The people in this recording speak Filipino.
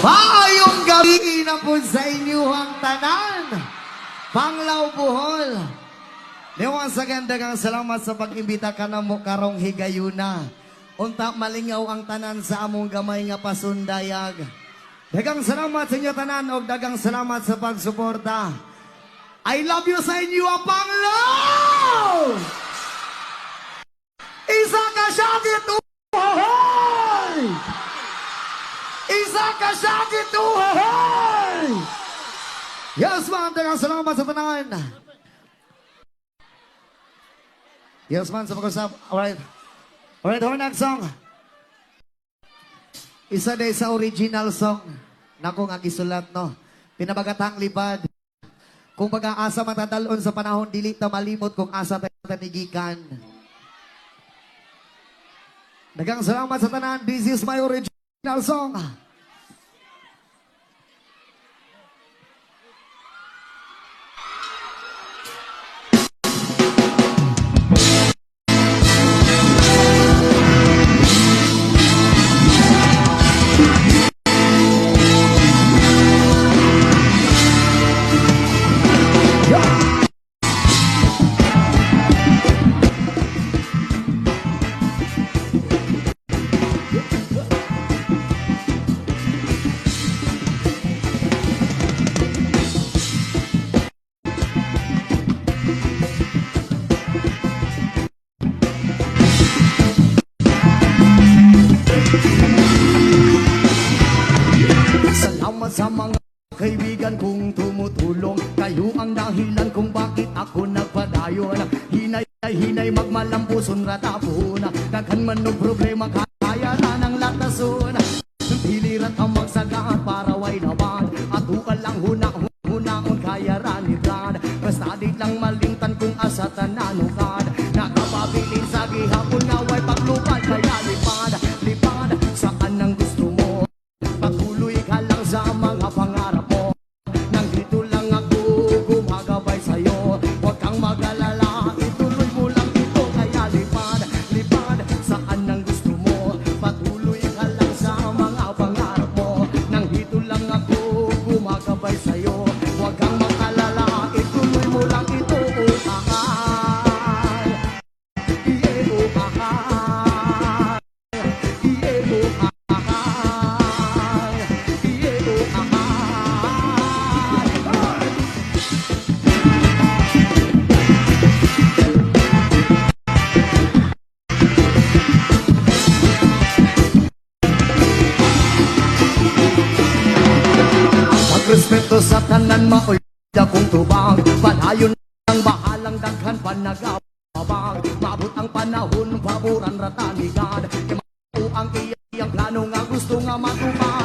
Maayong gabi na po sa inyong tanan. Panglaw Bohol. Once again, dagang salamat sa pag-imbita ka na mo karong higayuna. Unta malingaw ang tanan sa among gamay nga pasundayag. Dagang salamat sa inyo tanan o dagang salamat sa pagsuporta. I love you sa inyo ang Panglaw! Isa ka syagit uhoy! Isa ka syagit uhoy! Yes man, dagang salamat sa tanan. Yes man, sa pag-usap. Alright. Alright, our next song. Isa day sa original song na kung ang isulat, no? Pinabagatang lipad. Kung pag-aasa matadalon sa panahon, dili ta malimot kung asa tayo tanigikan. Dagang salamat sa tanan. This is my original song. Sa mga kaibigan kong tumutulong, kayo ang dahilan kung bakit ako nagpadayon. Hinay magmalampuson ratapon, daghan man og problema kaya na ng latason. Pilirat ang magsagaan para way naman, at ka lang hunaon kaya ranigad. Basta di lang malingtan kung asa tananukad, nakapabilin sa gihapon nga way paglupad. Kaya lipad saan ang gusto mo, patuloy ka lang sa mga pangarap mo. Nang dito lang ako gumagabay sa'yo, huwag kang mag-alala, ituloy mo lang ito. Kaya lipad saan ang gusto mo, patuloy ka lang sa mga pangarap mo. Nang dito lang ako gumagabay sa'yo, huwag kang mag-alala, ituloy mo lang ito. Respeto sa tanan maoy akong tubang, padayon ang bahalang daghan panagabang. Maabot ang panahon, paboran ratanigan, kaya ang iyang plano nga gusto nga matupang.